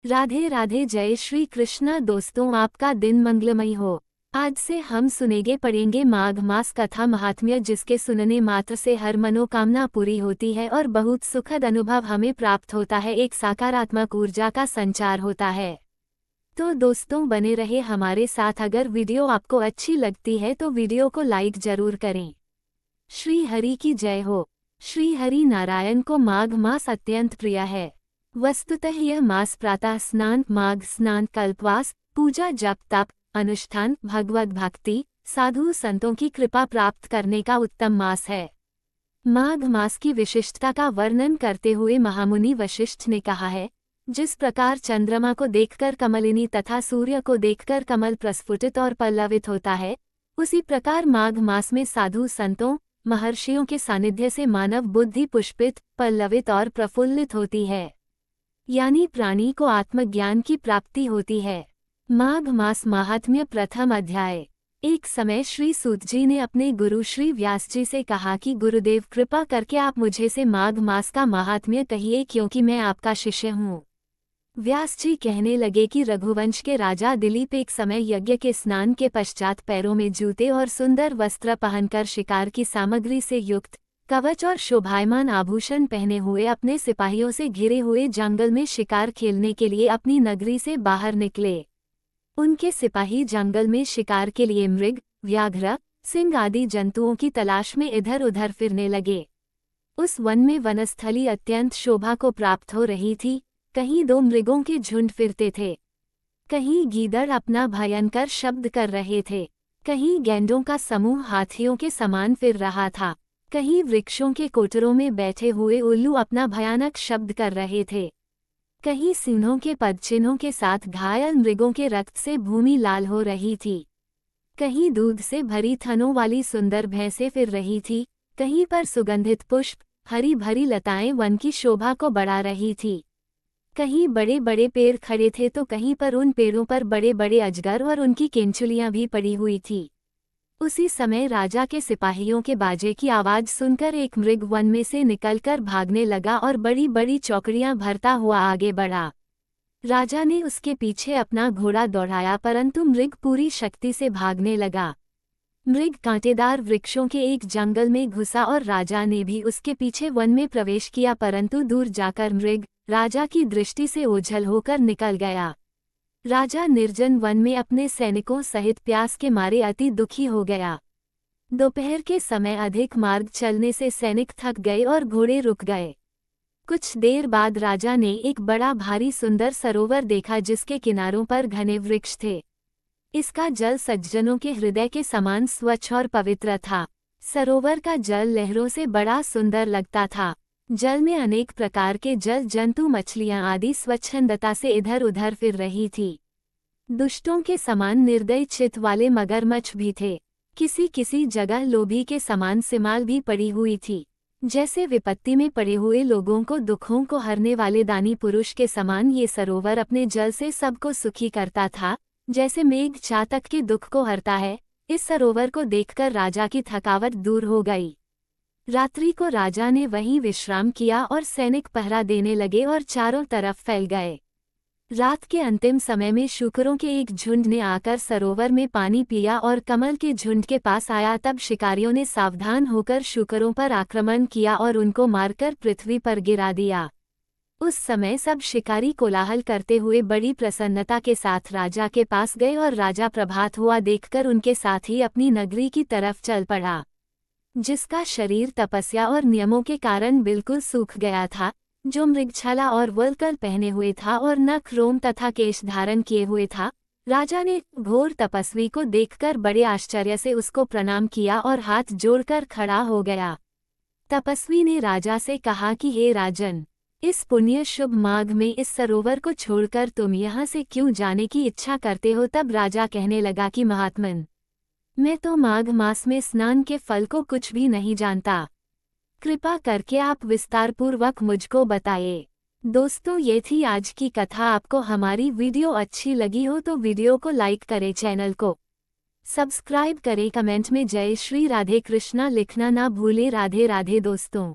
राधे राधे, जय श्री कृष्णा। दोस्तों, आपका दिन मंगलमय हो। आज से हम सुनेंगे पढ़ेंगे माघ मास कथा महात्म्य, जिसके सुनने मात्र से हर मनोकामना पूरी होती है और बहुत सुखद अनुभव हमें प्राप्त होता है। एक सकारात्मक ऊर्जा का संचार होता है। तो दोस्तों, बने रहे हमारे साथ। अगर वीडियो आपको अच्छी लगती है तो वीडियो को लाइक जरूर करें। श्री हरि की जय हो। श्री हरि नारायण को माघ मास अत्यंत प्रिय है। वस्तुतः यह मास प्रातः स्नान, माघ स्नान, कल्पवास, पूजा, जप तप, अनुष्ठान, भगवत भक्ति, साधु संतों की कृपा प्राप्त करने का उत्तम मास है। माघ मास की विशिष्टता का वर्णन करते हुए महामुनि वशिष्ठ ने कहा है, जिस प्रकार चंद्रमा को देखकर कमलिनी तथा सूर्य को देखकर कमल प्रस्फुटित और पल्लवित होता है, उसी प्रकार माघ मास में साधु संतों, महर्षियों के सानिध्य से मानव बुद्धि पुष्पित, पल्लवित और प्रफुल्लित होती है। यानी प्राणी को आत्मज्ञान की प्राप्ति होती है। माघ मास महात्म्य, प्रथम अध्याय। एक समय श्री सूत जी ने अपने गुरु श्री व्यास जी से कहा कि गुरुदेव, कृपा करके आप मुझे से माघ मास का महात्म्य कहिए, क्योंकि मैं आपका शिष्य हूँ। व्यास जी कहने लगे कि रघुवंश के राजा दिलीप एक समय यज्ञ के स्नान के पश्चात पैरों में जूते और सुंदर वस्त्र पहनकर शिकार की सामग्री से युक्त, कवच और शोभायमान आभूषण पहने हुए अपने सिपाहियों से घिरे हुए जंगल में शिकार खेलने के लिए अपनी नगरी से बाहर निकले। उनके सिपाही जंगल में शिकार के लिए मृग, व्याघ्र, सिंह आदि जंतुओं की तलाश में इधर उधर फिरने लगे। उस वन में वनस्थली अत्यंत शोभा को प्राप्त हो रही थी। कहीं दो मृगों के झुंड फिरते थे, कहीं गीदड़ अपना भयंकर शब्द कर रहे थे, कहीं गैंडों का समूह हाथियों के समान फिर रहा था, कहीं वृक्षों के कोटरों में बैठे हुए उल्लू अपना भयानक शब्द कर रहे थे, कहीं सिंहों के पदचिन्हों के साथ घायल मृगों के रक्त से भूमि लाल हो रही थी, कहीं दूध से भरी थनों वाली सुंदर भैंसें फिर रही थी, कहीं पर सुगंधित पुष्प, हरी भरी लताएं वन की शोभा को बढ़ा रही थी, कहीं बड़े बड़े पेड़ खड़े थे तो कहीं पर उन पेड़ों पर बड़े बड़े अजगर और उनकी केंचुलियां भी पड़ी हुई थी। उसी समय राजा के सिपाहियों के बाजे की आवाज सुनकर एक मृग वन में से निकलकर भागने लगा और बड़ी बड़ी चौकड़ियां भरता हुआ आगे बढ़ा। राजा ने उसके पीछे अपना घोड़ा दौड़ाया, परंतु मृग पूरी शक्ति से भागने लगा। मृग कांटेदार वृक्षों के एक जंगल में घुसा और राजा ने भी उसके पीछे वन में प्रवेश किया, परंतु दूर जाकर मृग राजा की दृष्टि से ओझल होकर निकल गया। राजा निर्जन वन में अपने सैनिकों सहित प्यास के मारे अति दुखी हो गया। दोपहर के समय अधिक मार्ग चलने से सैनिक थक गए और घोड़े रुक गए। कुछ देर बाद राजा ने एक बड़ा भारी सुंदर सरोवर देखा, जिसके किनारों पर घने वृक्ष थे। इसका जल सज्जनों के हृदय के समान स्वच्छ और पवित्र था। सरोवर का जल लहरों से बड़ा सुंदर लगता था। जल में अनेक प्रकार के जल जंतु, मछलियां आदि स्वच्छंदता से इधर उधर फिर रही थी। दुष्टों के समान निर्दयी चित्त वाले मगरमच्छ भी थे। किसी किसी जगह लोभी के समान सिमाल भी पड़ी हुई थी। जैसे विपत्ति में पड़े हुए लोगों को दुखों को हरने वाले दानी पुरुष के समान ये सरोवर अपने जल से सबको सुखी करता था। जैसे मेघ चातक के दुख को हरता है, इस सरोवर को देखकर राजा की थकावट दूर हो गई। रात्रि को राजा ने वहीं विश्राम किया और सैनिक पहरा देने लगे और चारों तरफ फैल गए। रात के अंतिम समय में शूकरों के एक झुंड ने आकर सरोवर में पानी पिया और कमल के झुंड के पास आया। तब शिकारियों ने सावधान होकर शूकरों पर आक्रमण किया और उनको मारकर पृथ्वी पर गिरा दिया। उस समय सब शिकारी कोलाहल करते हुए बड़ी प्रसन्नता के साथ राजा के पास गए और राजा प्रभात हुआ देखकर उनके साथ ही अपनी नगरी की तरफ चल पड़ा। जिसका शरीर तपस्या और नियमों के कारण बिल्कुल सूख गया था, जो मृगछाला और वल्कल पहने हुए था और नख, रोम तथा केश धारण किए हुए था, राजा ने घोर तपस्वी को देखकर बड़े आश्चर्य से उसको प्रणाम किया और हाथ जोड़कर खड़ा हो गया। तपस्वी ने राजा से कहा कि हे राजन, इस पुण्य शुभ माघ में इस सरोवर को छोड़कर तुम यहाँ से क्यों जाने की इच्छा करते हो। तब राजा कहने लगा कि महात्मन, मैं तो माघ मास में स्नान के फल को कुछ भी नहीं जानता। कृपा करके आप विस्तारपूर्वक मुझको बताइए। दोस्तों, ये थी आज की कथा। आपको हमारी वीडियो अच्छी लगी हो तो वीडियो को लाइक करें, चैनल को सब्सक्राइब करें, कमेंट में जय श्री राधे कृष्णा लिखना ना भूलें। राधे राधे दोस्तों।